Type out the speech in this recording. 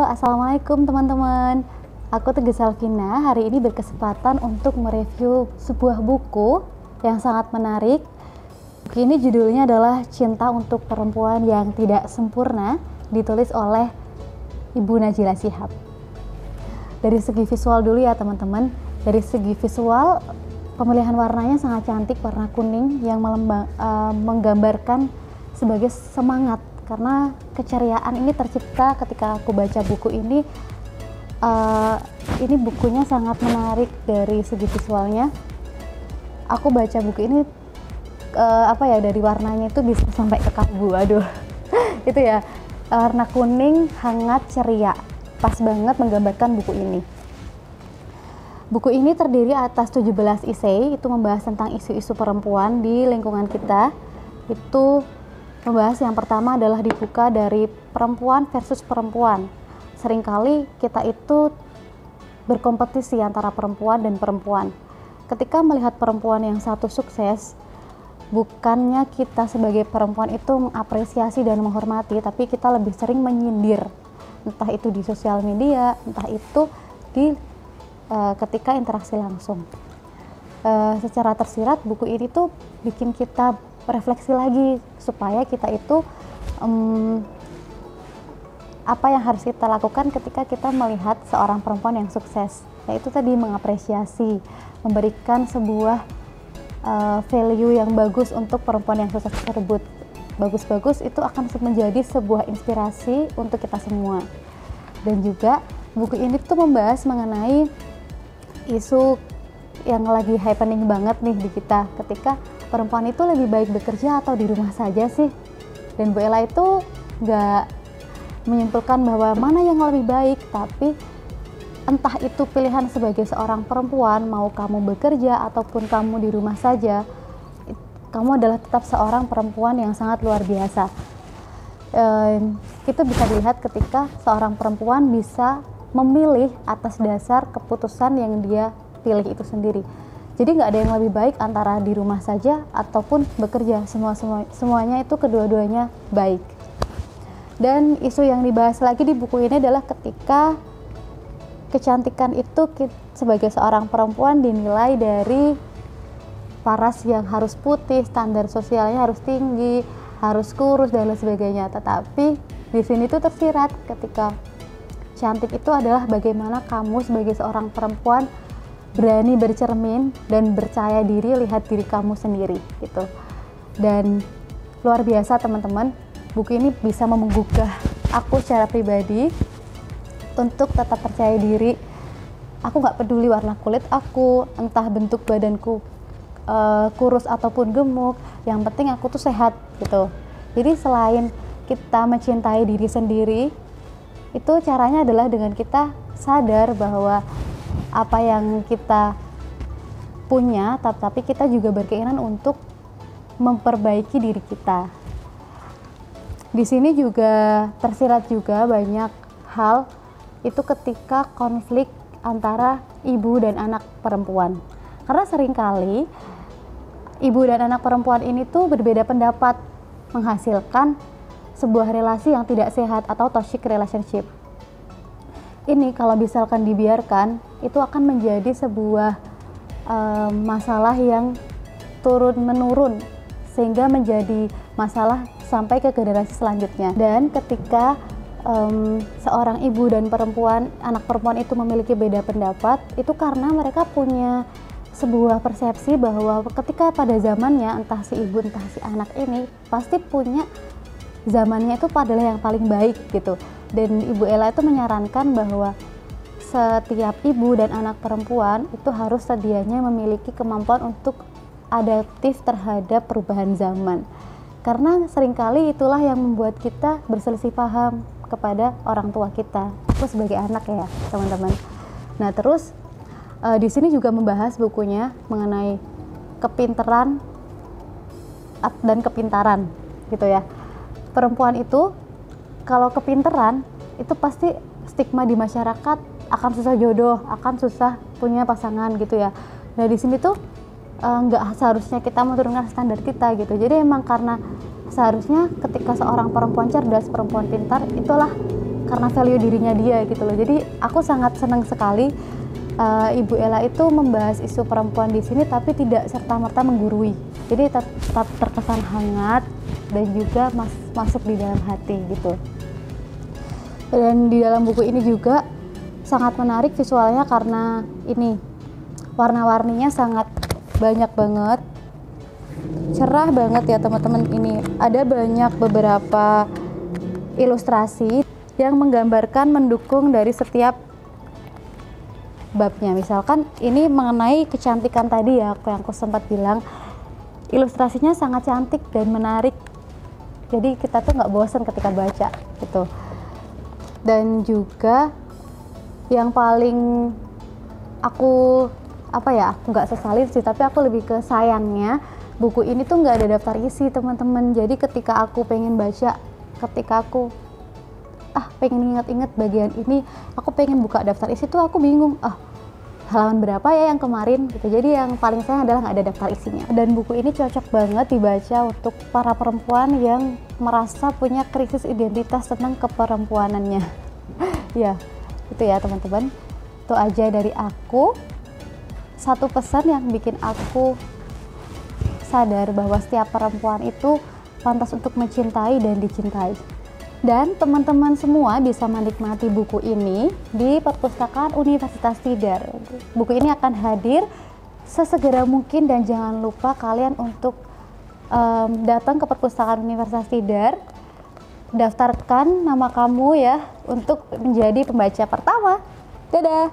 Assalamualaikum teman-teman. Aku Teguh Salvina, hari ini berkesempatan untuk mereview sebuah buku yang sangat menarik. Buku ini judulnya adalah Cinta untuk Perempuan yang Tidak Sempurna, ditulis oleh Ibu Najila Shihab. Dari segi visual dulu ya teman-teman. Dari segi visual, pemilihan warnanya sangat cantik, warna kuning yang menggambarkan sebagai semangat. Karena keceriaan ini tercipta ketika aku baca buku ini. Ini bukunya sangat menarik dari segi visualnya. Aku baca buku ini dari warnanya itu bisa sampai ke kalbu. Aduh, itu ya, warna kuning hangat ceria, pas banget menggambarkan buku ini. Buku ini terdiri atas 17 esai, itu membahas tentang isu-isu perempuan di lingkungan kita. Itu membahas yang pertama adalah dibuka dari perempuan versus perempuan. Seringkali kita itu berkompetisi antara perempuan dan perempuan. Ketika melihat perempuan yang satu sukses, bukannya kita sebagai perempuan itu mengapresiasi dan menghormati, tapi kita lebih sering menyindir. Entah itu di sosial media, entah itu di ketika interaksi langsung. Secara tersirat, buku ini tuh bikin kita refleksi lagi supaya kita itu apa yang harus kita lakukan ketika kita melihat seorang perempuan yang sukses, yaitu tadi mengapresiasi, memberikan sebuah value yang bagus untuk perempuan yang sukses tersebut. Bagus-bagus itu akan menjadi sebuah inspirasi untuk kita semua. Dan juga buku ini tuh membahas mengenai isu yang lagi happening banget nih di kita, ketika perempuan itu lebih baik bekerja atau di rumah saja sih. Dan Bu Ella itu nggak menyimpulkan bahwa mana yang lebih baik, tapi entah itu pilihan sebagai seorang perempuan, mau kamu bekerja ataupun kamu di rumah saja, kamu adalah tetap seorang perempuan yang sangat luar biasa. Itu bisa dilihat ketika seorang perempuan bisa memilih atas dasar keputusan yang dia pilih itu sendiri. Jadi nggak ada yang lebih baik antara di rumah saja ataupun bekerja. Semuanya itu kedua-duanya baik. Dan isu yang dibahas lagi di buku ini adalah ketika kecantikan itu sebagai seorang perempuan dinilai dari paras yang harus putih, standar sosialnya harus tinggi, harus kurus dan lain sebagainya. Tetapi di sini tuh tersirat ketika cantik itu adalah bagaimana kamu sebagai seorang perempuan berani bercermin dan percaya diri lihat diri kamu sendiri gitu. Dan luar biasa teman-teman, buku ini bisa menggugah aku secara pribadi untuk tetap percaya diri. Aku nggak peduli warna kulit aku, entah bentuk badanku kurus ataupun gemuk, yang penting aku tuh sehat gitu. Jadi selain kita mencintai diri sendiri, itu caranya adalah dengan kita sadar bahwa apa yang kita punya, tapi kita juga berkeinginan untuk memperbaiki diri kita. Di sini juga tersirat juga banyak hal itu ketika konflik antara ibu dan anak perempuan. Karena seringkali ibu dan anak perempuan ini tuh berbeda pendapat, menghasilkan sebuah relasi yang tidak sehat atau toxic relationship. Ini kalau misalkan dibiarkan, itu akan menjadi sebuah masalah yang turun-menurun, sehingga menjadi masalah sampai ke generasi selanjutnya. Dan ketika seorang ibu dan anak perempuan itu memiliki beda pendapat, itu karena mereka punya sebuah persepsi bahwa ketika pada zamannya, entah si ibu entah si anak ini pasti punya zamannya itu adalah yang paling baik gitu. Dan Ibu Ella itu menyarankan bahwa setiap ibu dan anak perempuan itu harus sedianya memiliki kemampuan untuk adaptif terhadap perubahan zaman. Karena seringkali itulah yang membuat kita berselisih paham kepada orang tua kita. Aku sebagai anak ya, teman-teman. Nah, terus di sini juga membahas bukunya mengenai kepintaran dan kepintaran gitu ya. Perempuan itu kalau kepintaran itu pasti stigma di masyarakat akan susah jodoh, akan susah punya pasangan gitu ya. Nah di sini tuh nggak seharusnya kita menurunkan standar kita gitu. Jadi emang karena seharusnya ketika seorang perempuan cerdas, perempuan pintar, itulah karena value dirinya dia gitu loh. Jadi aku sangat senang sekali Ibu Ella itu membahas isu perempuan di sini, tapi tidak serta-merta menggurui. Jadi tetap terkesan hangat dan juga masuk di dalam hati gitu. Dan di dalam buku ini juga sangat menarik visualnya karena ini warna-warninya sangat banyak banget, cerah banget ya teman-teman. Ini ada banyak beberapa ilustrasi yang menggambarkan mendukung dari setiap babnya. Misalkan ini mengenai kecantikan tadi ya, yang aku sempat bilang, ilustrasinya sangat cantik dan menarik, jadi kita tuh nggak bosan ketika baca gitu. Dan juga yang paling aku nggak sesalin sih, tapi aku lebih ke sayangnya buku ini tuh nggak ada daftar isi teman-teman. Jadi ketika aku pengen baca, ketika aku pengen inget-inget bagian ini, aku pengen buka daftar isi tuh aku bingung, halaman berapa ya yang kemarin gitu. Jadi yang paling sayang adalah nggak ada daftar isinya. Dan buku ini cocok banget dibaca untuk para perempuan yang merasa punya krisis identitas tentang keperempuanannya. Ya, itu ya teman-teman. Itu aja dari aku. Satu pesan yang bikin aku sadar bahwa setiap perempuan itu pantas untuk mencintai dan dicintai. Dan teman-teman semua bisa menikmati buku ini di perpustakaan Universitas Tidar. Buku ini akan hadir sesegera mungkin dan jangan lupa kalian untuk datang ke perpustakaan Universitas Tidar, daftarkan nama kamu ya untuk menjadi pembaca pertama. Dadah!